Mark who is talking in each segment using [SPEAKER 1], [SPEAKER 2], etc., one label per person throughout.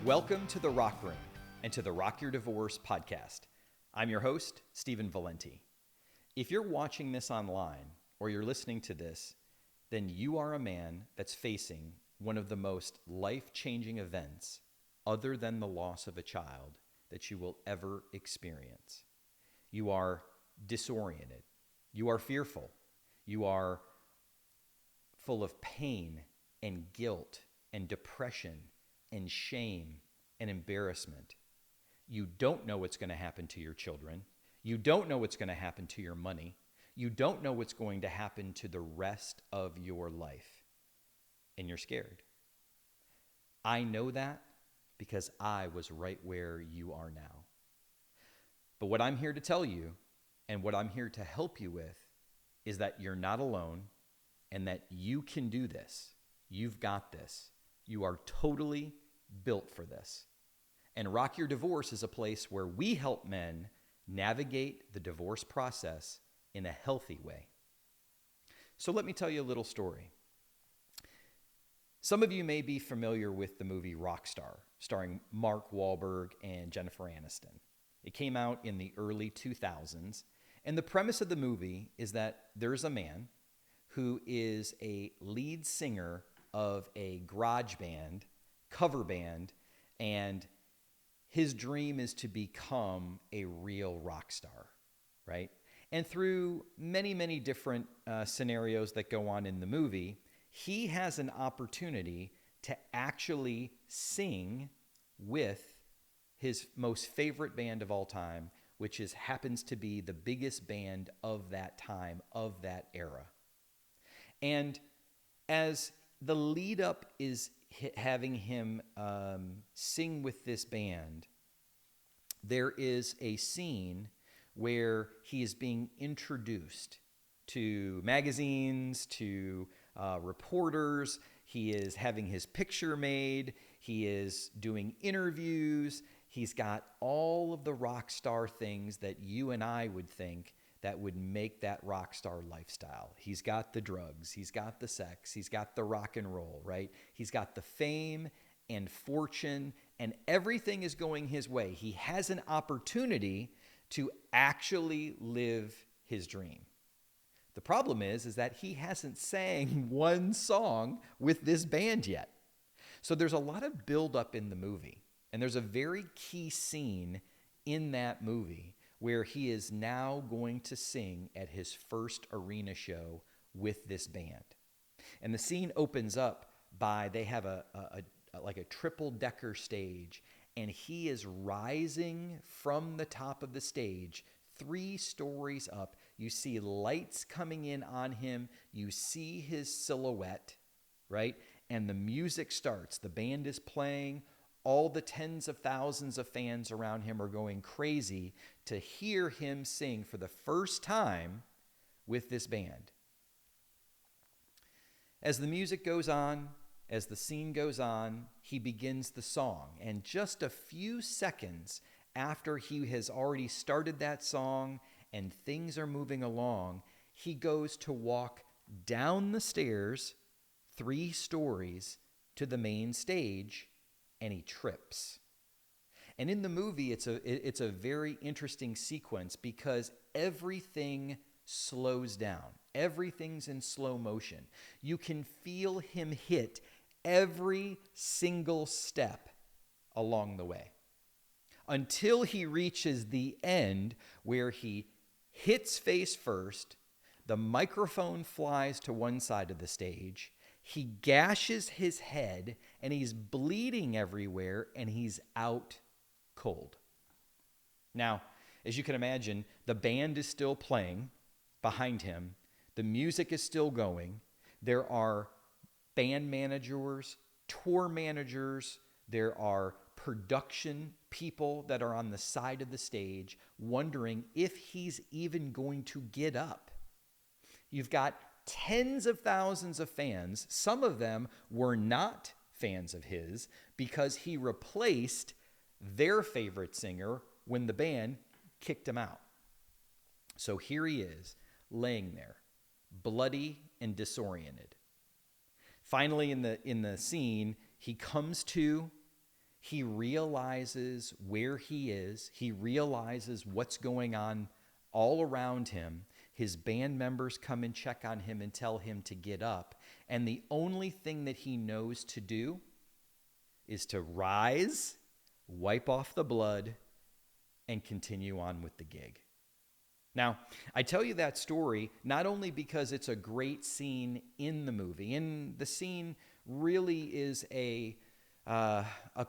[SPEAKER 1] Welcome to the Rock Room and to the Rock Your Divorce podcast. I'm your host, Stephen Valente. If you're watching this online or you're listening to this, then you are a man that's facing one of the most life-changing events other than the loss of a child that you will ever experience. You are disoriented. You are fearful. You are full of pain and guilt and depression and shame and embarrassment. You don't know what's going to happen to your children. You don't know what's going to happen to your money. You don't know what's going to happen to the rest of your life. And you're scared. I know that because I was right where you are now. But what I'm here to tell you and what I'm here to help you with is that you're not alone and that you can do this. You've got this. You are totally built for this. And Rock Your Divorce is a place where we help men navigate the divorce process in a healthy way. So let me tell you a little story. Some of you may be familiar with the movie Rockstar, starring Mark Wahlberg and Jennifer Aniston. It came out in the early 2000s, and the premise of the movie is that there's a man who is a lead singer of a garage band, cover band, and his dream is to become a real rock star, right? And through many, many different scenarios that go on in the movie, he has an opportunity to actually sing with his most favorite band of all time, which happens to be the biggest band of that time, of that era. And as the lead up is having him sing with this band, there is a scene where he is being introduced to magazines, to reporters. He is having his picture made. He is doing interviews. He's got all of the rock star things that you and I would think that would make that rock star lifestyle. He's got the drugs, he's got the sex, he's got the rock and roll, right? He's got the fame and fortune, and everything is going his way. He has an opportunity to actually live his dream. The problem is that he hasn't sang one song with this band yet. So there's a lot of buildup in the movie, and there's a very key scene in that movie where he is now going to sing at his first arena show with this band. And the scene opens up by, they have a triple-decker stage, and he is rising from the top of the stage 3 stories up. You see lights coming in on him. You see his silhouette, right? And the music starts. The band is playing. All the tens of thousands of fans around him are going crazy to hear him sing for the first time with this band. As the music goes on, as the scene goes on, he begins the song. And just a few seconds after he has already started that song and things are moving along, he goes to walk down the stairs 3 stories to the main stage, and he trips. And in the movie, it's a very interesting sequence because everything slows down. Everything's in slow motion. You can feel him hit every single step along the way until he reaches the end where he hits face first, the microphone flies to one side of the stage, he gashes his head, and he's bleeding everywhere, and he's out cold. Now, as you can imagine, the band is still playing behind him. The music is still going. There are band managers, tour managers. There are production people that are on the side of the stage wondering if he's even going to get up. You've got tens of thousands of fans. Some of them were not fans of his because he replaced their favorite singer when the band kicked him out. So here he is, laying there, bloody and disoriented. Finally, in the scene, he comes to, He realizes where he is. He realizes what's going on all around him. His band members come and check on him and tell him to get up. And the only thing that he knows to do is to rise, wipe off the blood, and continue on with the gig. Now, I tell you that story not only because it's a great scene in the movie, and the scene really is a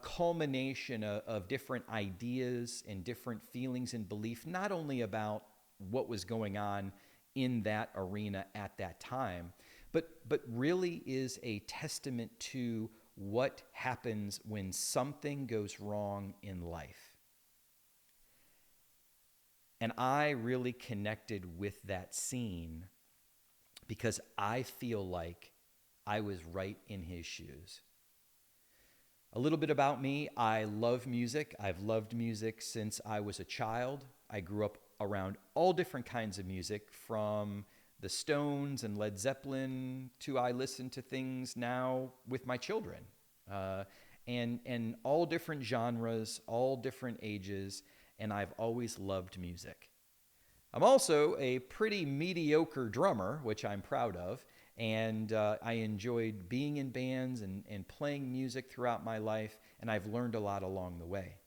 [SPEAKER 1] culmination of different ideas and different feelings and belief, not only about what was going on in that arena at that time, but really is a testament to what happens when something goes wrong in life. And I really connected with that scene because I feel like I was right in his shoes. A little bit about me, I love music. I've loved music since I was a child. I grew up around all different kinds of music, from the Stones and Led Zeppelin to I listen to things now with my children. And all different genres, all different ages, and I've always loved music. I'm also a pretty mediocre drummer, which I'm proud of, and I enjoyed being in bands and playing music throughout my life, and I've learned a lot along the way.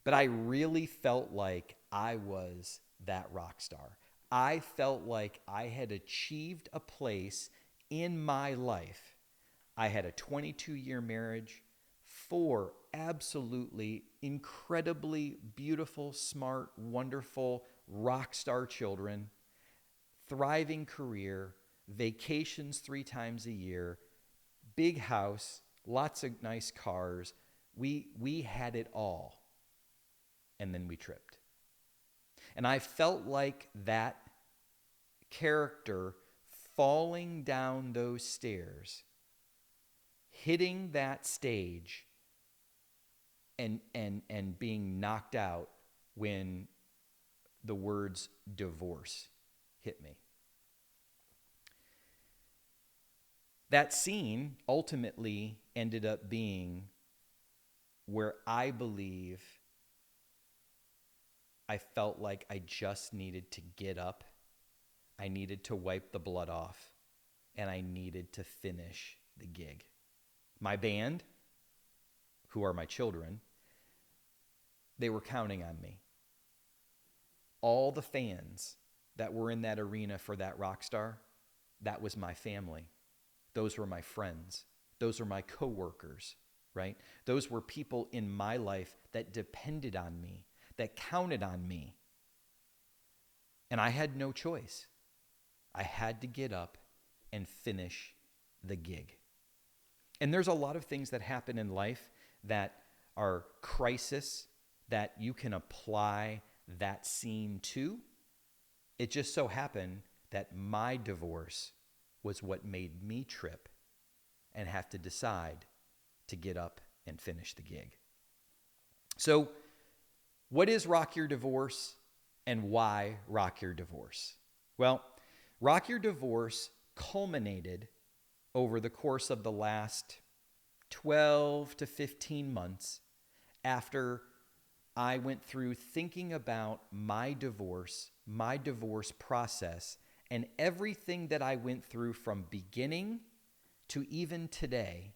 [SPEAKER 1] But I really felt like I was that rock star. I felt like I had achieved a place in my life. I had a 22-year marriage, 4 absolutely incredibly beautiful, smart, wonderful rock star children, thriving career, vacations 3 times a year, big house, lots of nice cars. We had it all. And then we tripped. And I felt like that character falling down those stairs, hitting that stage, and being knocked out when the words divorce hit me. That scene ultimately ended up being where I believe I felt like I just needed to get up, I needed to wipe the blood off, and I needed to finish the gig. My band, who are my children, they were counting on me. All the fans that were in that arena for that rock star, that was my family. Those were my friends. Those were my coworkers, right? Those were people in my life that depended on me, that counted on me. And I had no choice. I had to get up and finish the gig. And there's a lot of things that happen in life that are crisis that you can apply that scene to. It just so happened that my divorce was what made me trip and have to decide to get up and finish the gig. So, what is Rock Your Divorce and why Rock Your Divorce? Well, Rock Your Divorce culminated over the course of the last 12 to 15 months after I went through thinking about my divorce process, and everything that I went through from beginning to even today,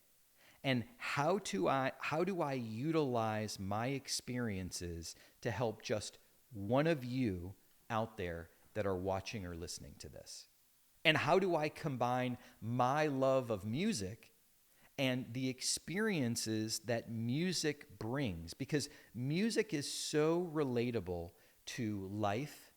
[SPEAKER 1] and how do I utilize my experiences to help just one of you out there that are watching or listening to this? And how do I combine my love of music and the experiences that music brings? Because music is so relatable to life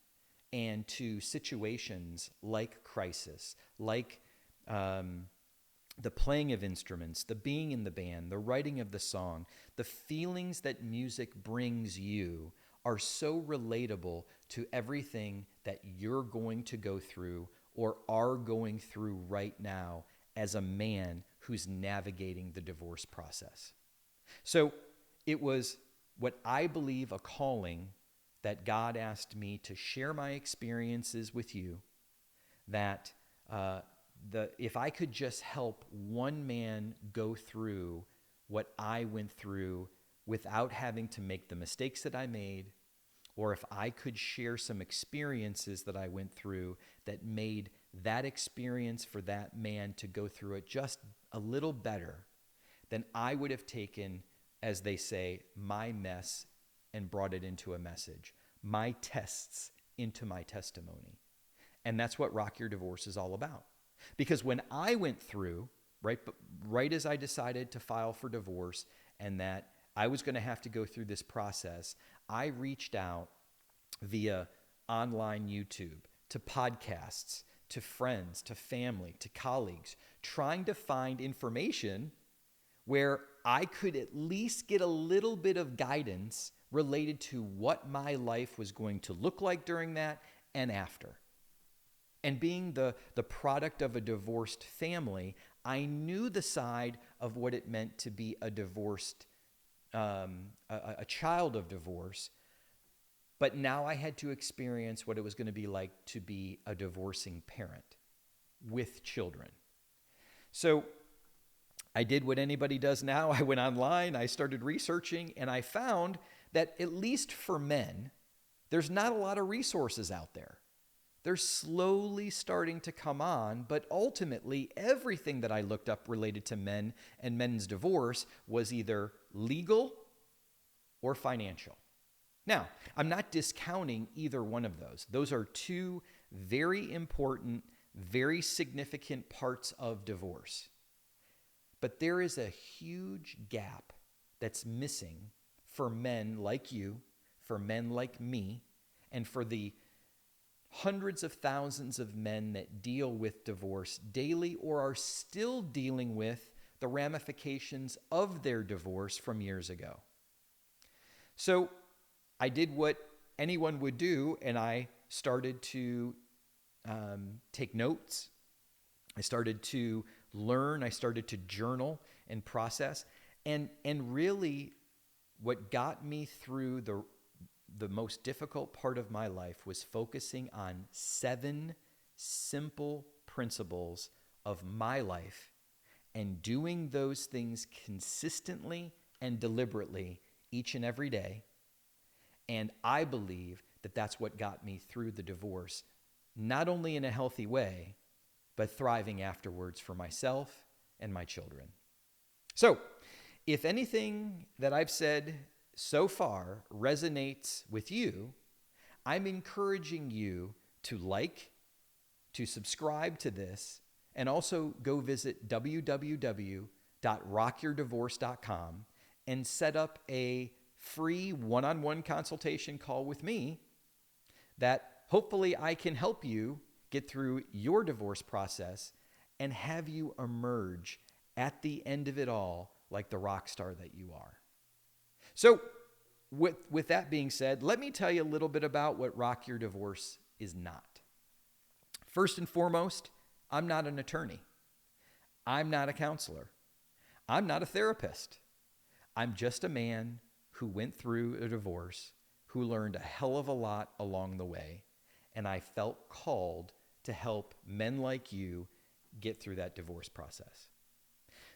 [SPEAKER 1] and to situations like crisis, like the playing of instruments, the being in the band, the writing of the song. The feelings that music brings you are so relatable to everything that you're going to go through or are going through right now as a man who's navigating the divorce process. So it was what I believe a calling that God asked me to share my experiences with you, that if I could just help one man go through what I went through without having to make the mistakes that I made, or if I could share some experiences that I went through that made that experience for that man to go through it just a little better, then I would have taken, as they say, my mess and brought it into a message, my tests into my testimony. And that's what Rock Your Divorce is all about. Because when I went through, right as I decided to file for divorce and that I was going to have to go through this process, I reached out via online YouTube, to podcasts, to friends, to family, to colleagues, trying to find information where I could at least get a little bit of guidance related to what my life was going to look like during that and after. And being the product of a divorced family, I knew the side of what it meant to be a divorced, a child of divorce. But now I had to experience what it was going to be like to be a divorcing parent with children. So I did what anybody does now. I went online, I started researching, and I found that at least for men, there's not a lot of resources out there. They're slowly starting to come on, but ultimately everything that I looked up related to men and men's divorce was either legal or financial. Now, I'm not discounting either one of those. Those are two very important, very significant parts of divorce. But there is a huge gap that's missing for men like you, for men like me, and for the hundreds of thousands of men that deal with divorce daily or are still dealing with the ramifications of their divorce from years ago. So I did what anyone would do, and I started to take notes. I started to learn. I started to journal and process. And really what got me through the most difficult part of my life was focusing on 7 simple principles of my life and doing those things consistently and deliberately each and every day. And I believe that that's what got me through the divorce, not only in a healthy way, but thriving afterwards for myself and my children. So, if anything that I've said so far resonates with you, I'm encouraging you to like, to subscribe to this, and also go visit www.rockyourdivorce.com and set up a free one-on-one consultation call with me that hopefully I can help you get through your divorce process and have you emerge at the end of it all like the rock star that you are. So with that being said, let me tell you a little bit about what Rock Your Divorce is not. First and foremost, I'm not an attorney. I'm not a counselor. I'm not a therapist. I'm just a man who went through a divorce, who learned a hell of a lot along the way, and I felt called to help men like you get through that divorce process.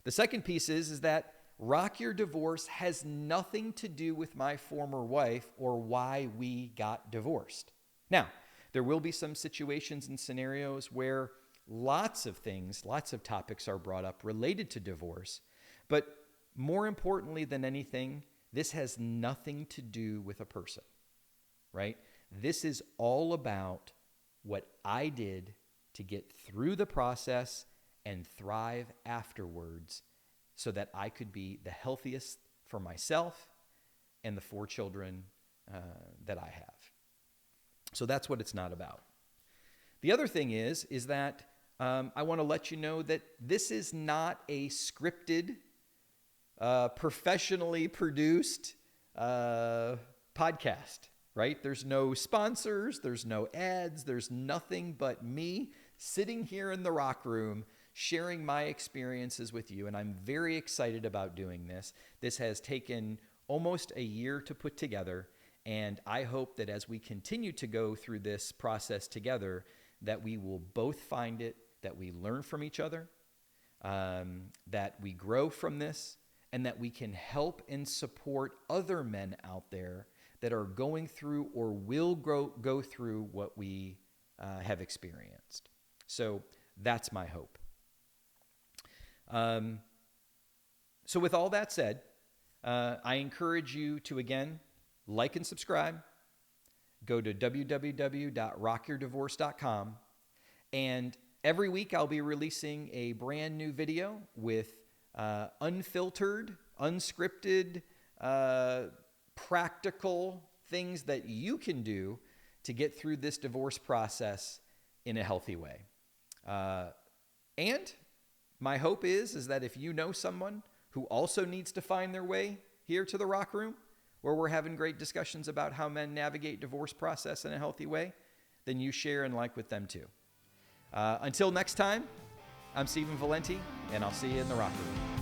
[SPEAKER 1] The second piece is that Rock Your Divorce has nothing to do with my former wife or why we got divorced. Now, there will be some situations and scenarios where lots of things, lots of topics are brought up related to divorce, but more importantly than anything, this has nothing to do with a person, right? This is all about what I did to get through the process and thrive afterwards so that I could be the healthiest for myself and the 4 children that I have. So that's what it's not about. The other thing is that I want to let you know that this is not a scripted, professionally produced podcast, right? There's no sponsors, there's no ads, there's nothing but me sitting here in the rock room sharing my experiences with you, and I'm very excited about doing this. This has taken almost a year to put together, and I hope that as we continue to go through this process together, that we will both find it, that we learn from each other, that we grow from this, and that we can help and support other men out there that are going through or will go through what we have experienced. So that's my hope. So with all that said, I encourage you to, again, like and subscribe. Go to www.rockyourdivorce.com. And every week I'll be releasing a brand new video with unfiltered, unscripted, practical things that you can do to get through this divorce process in a healthy way. And my hope is that if you know someone who also needs to find their way here to the Rock Room, where we're having great discussions about how men navigate divorce process in a healthy way, then you share and like with them too. Until next time, I'm Stephen Valente, and I'll see you in the Rock Room.